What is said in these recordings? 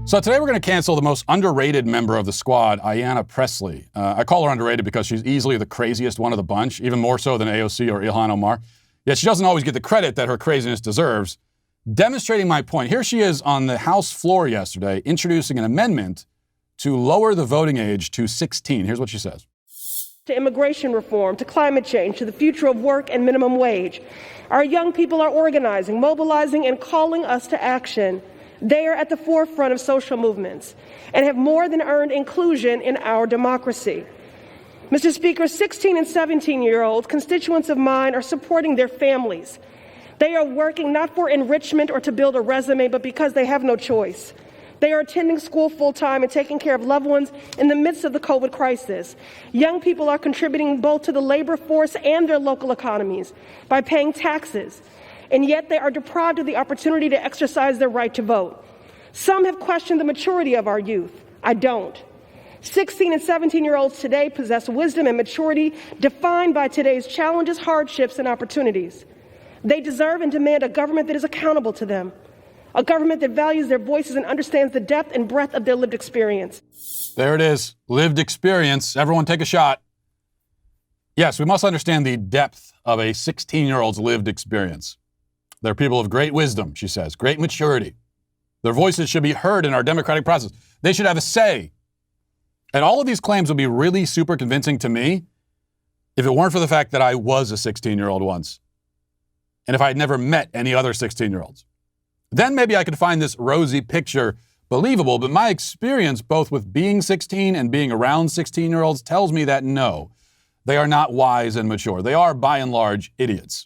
So today we're going to cancel the most underrated member of the squad, Ayanna Pressley. I call her underrated because she's easily the craziest one of the bunch, even more so than AOC or Ilhan Omar. Yet she doesn't always get the credit that her craziness deserves. Demonstrating my point, here she is on the House floor yesterday introducing an amendment to lower the voting age to 16. Here's what she says. To immigration reform, to climate change, to the future of work and minimum wage. Our young people are organizing, mobilizing, and calling us to action. They are at the forefront of social movements and have more than earned inclusion in our democracy. Mr. Speaker, 16 and 17-year-olds, constituents of mine, are supporting their families. They are working not for enrichment or to build a resume, but because they have no choice. They are attending school full-time and taking care of loved ones in the midst of the COVID crisis. Young people are contributing both to the labor force and their local economies by paying taxes, and yet they are deprived of the opportunity to exercise their right to vote. Some have questioned the maturity of our youth. I don't. 16 and 17-year-olds today possess wisdom and maturity defined by today's challenges, hardships, and opportunities. They deserve and demand a government that is accountable to them, a government that values their voices and understands the depth and breadth of their lived experience. There it is, lived experience. Everyone take a shot. Yes, we must understand the depth of a 16-year-old's lived experience. They're people of great wisdom, she says, great maturity. Their voices should be heard in our democratic process. They should have a say. And all of these claims would be really super convincing to me if it weren't for the fact that I was a 16-year-old once, and if I had never met any other 16-year-olds. Then maybe I could find this rosy picture believable, but my experience both with being 16 and being around 16-year-olds tells me that no, they are not wise and mature. They are, by and large, idiots.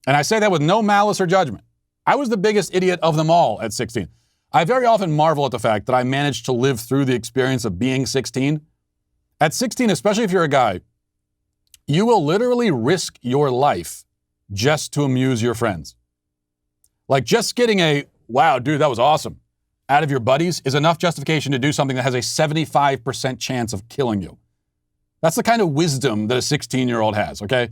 And I say that with no malice or judgment. I was the biggest idiot of them all at 16. I very often marvel at the fact that I managed to live through the experience of being 16. At 16, especially if you're a guy, you will literally risk your life just to amuse your friends. Like just getting a, wow, dude, that was awesome, out of your buddies is enough justification to do something that has a 75% chance of killing you. That's the kind of wisdom that a 16-year-old has, okay?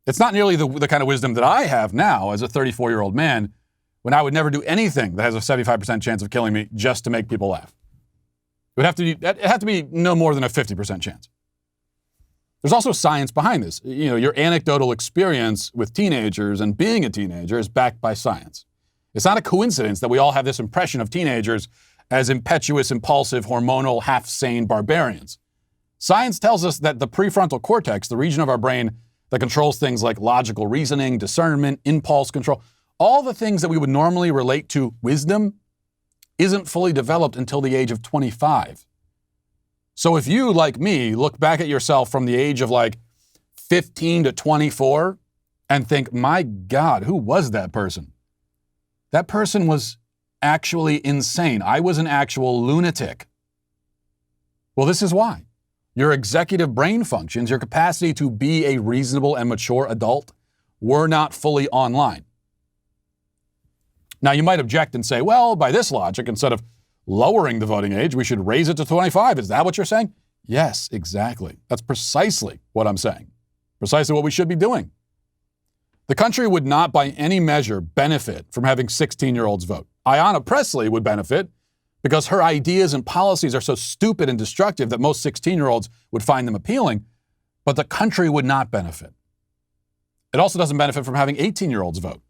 It's not nearly the kind of wisdom that I have now as a 34-year-old man when I would never do anything that has a 75% chance of killing me just to make people laugh. It would have to be no more than a 50% chance. There's also science behind this. You know, your anecdotal experience with teenagers and being a teenager is backed by science. It's not a coincidence that we all have this impression of teenagers as impetuous, impulsive, hormonal, half-sane barbarians. Science tells us that the prefrontal cortex, the region of our brain that controls things like logical reasoning, discernment, impulse control, all the things that we would normally relate to wisdom, isn't fully developed until the age of 25. So if you, like me, look back at yourself from the age of like 15 to 24 and think, my God, who was that person? That person was actually insane. I was an actual lunatic. Well, this is why. Your executive brain functions, your capacity to be a reasonable and mature adult, were not fully online. Now, you might object and say, well, by this logic, instead of lowering the voting age, we should raise it to 25. Is that what you're saying? Yes, exactly. That's precisely what I'm saying. Precisely what we should be doing. The country would not by any measure benefit from having 16-year-olds vote. Ayanna Pressley would benefit because her ideas and policies are so stupid and destructive that most 16-year-olds would find them appealing, but the country would not benefit. It also doesn't benefit from having 18-year-olds vote.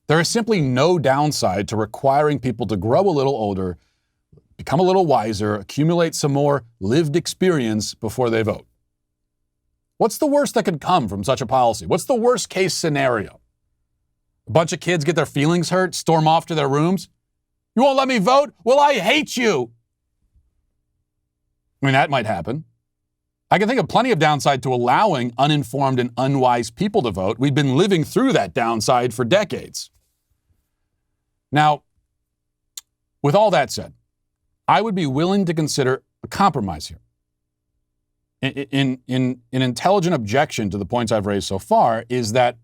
There is simply no downside to requiring people to grow a little older, become a little wiser, accumulate some more lived experience before they vote. What's the worst that could come from such a policy? What's the worst case scenario? A bunch of kids get their feelings hurt, storm off to their rooms. You won't let me vote? Well, I hate you. I mean, that might happen. I can think of plenty of downside to allowing uninformed and unwise people to vote. We've been living through that downside for decades. Now, with all that said, I would be willing to consider a compromise here. In an intelligent objection to the points I've raised so far is that,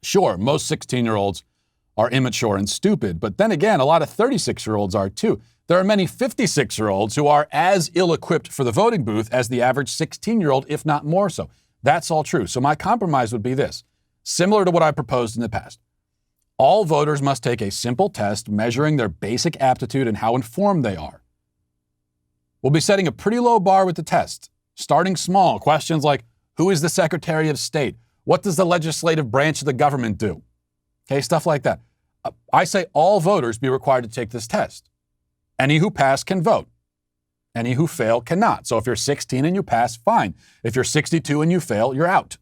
sure, most 16-year-olds are immature and stupid, but then again, a lot of 36-year-olds are too. There are many 56-year-olds who are as ill-equipped for the voting booth as the average 16-year-old, if not more so. That's all true. So my compromise would be this, similar to what I proposed in the past. All voters must take a simple test measuring their basic aptitude and how informed they are. We'll be setting a pretty low bar with the test, starting small. Questions like, who is the Secretary of State? What does the legislative branch of the government do? Okay, stuff like that. I say all voters be required to take this test. Any who pass can vote. Any who fail cannot. So if you're 16 and you pass, fine. If you're 62 and you fail, you're out.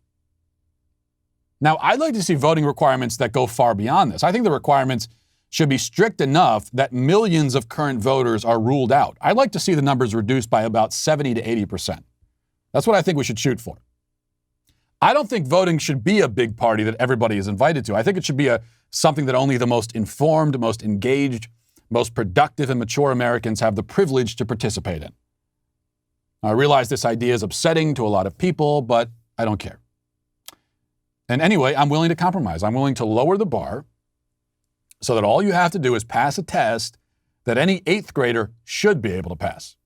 Now, I'd like to see voting requirements that go far beyond this. I think the requirements should be strict enough that millions of current voters are ruled out. I'd like to see the numbers reduced by about 70 to 80%. That's what I think we should shoot for. I don't think voting should be a big party that everybody is invited to. I think it should be something that only the most informed, most engaged, most productive and mature Americans have the privilege to participate in. I realize this idea is upsetting to a lot of people, but I don't care. And anyway, I'm willing to compromise. I'm willing to lower the bar so that all you have to do is pass a test that any 8th grader should be able to pass.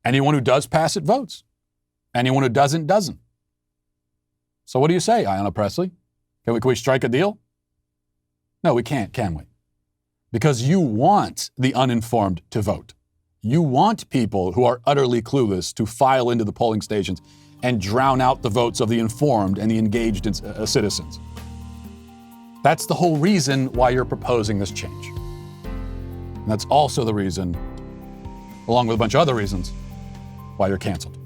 Anyone who does pass it votes. Anyone who doesn't. So what do you say, Ayanna Pressley? Can we strike a deal? No, we can't, can we? Because you want the uninformed to vote. You want people who are utterly clueless to file into the polling stations and drown out the votes of the informed and the engaged citizens. That's the whole reason why you're proposing this change. And that's also the reason, along with a bunch of other reasons, why you're canceled.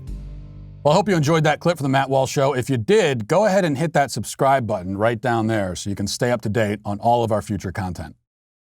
Well, I hope you enjoyed that clip from the Matt Walsh Show. If you did, go ahead and hit that subscribe button right down there so you can stay up to date on all of our future content.